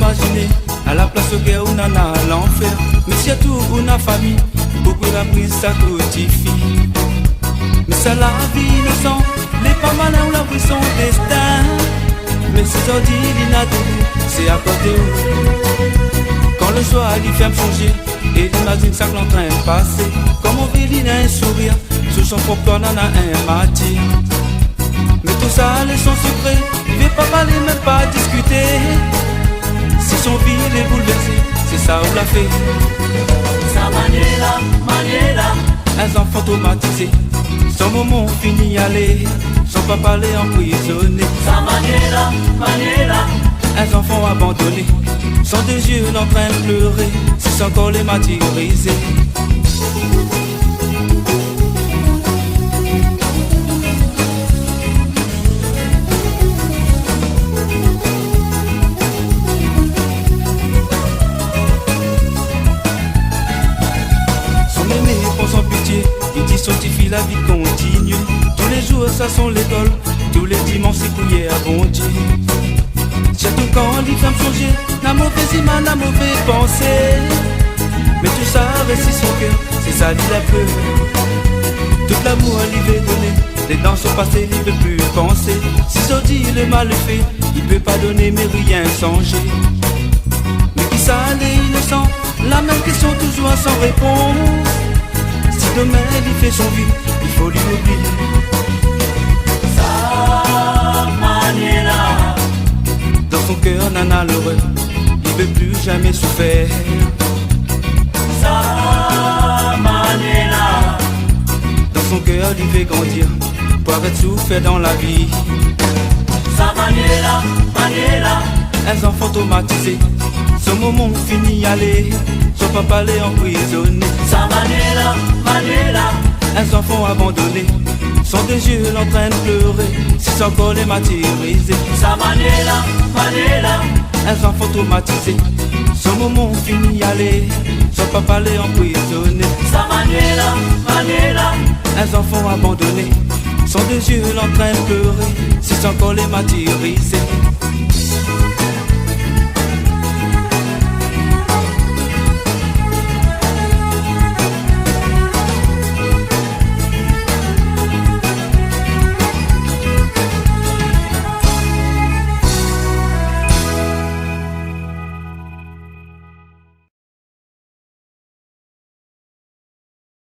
imaginer à la place au guerre où nana à l'enfer. Mais surtout où na famille, beaucoup la prise ça codifie. Mais ça la vie innocent, les pas malins ou la pris son destin. Mais c'est ordi l'inattendu, c'est à côté où. Quand le soir il ferme songer, et l'imagine ça en train de passer. Comme on vit l'île un sourire, sous son propre nana un matière. Mais tout ça, les son secret, il veut pas parler, même pas discuter. Si son vie est bouleversée, c'est ça où l'a fait. Sa Maniela, un enfant traumatisé, son moment fini y aller, son papa l'est emprisonné. Sa Maniela, un enfant abandonné, son deux yeux en train de pleurer, c'est son corps les martyrisé. Il dit sanctifie la vie continue. Tous les jours ça sont l'école, tous les dimanches c'est couillé à bon Dieu. Surtout quand les femmes changer, la mauvaise image, la mauvaise pensée. Mais tout ça récit son cœur, c'est ça lui la peur. Tout l'amour lui veut donner, les dents sont passées, il veut plus penser. Si ça dit le mal est fait, il peut pas donner mais rien changer. Mais qui ça les innocents, la même question toujours sans réponse. Demain il fait son vie, il faut lui oublier. Sa Maniela, dans son cœur nana l'horreur, il veut plus jamais souffrir. Sa Maniela, dans son cœur il veut grandir, pour arrêter de souffrir dans la vie. Sa Maniela, un enfant traumatisé, son moment fini aller, son papa l'est emprisonné. Sa Maniela, un enfant abandonné, son deux yeux en train de pleurer, si son corps est martyrisé. Sa Maniela, un enfant traumatisé, son moment fini aller, son papa l'est emprisonné. Sa Maniela, un enfant abandonné, son deux yeux en train de pleurer, si son corps est martyrisé.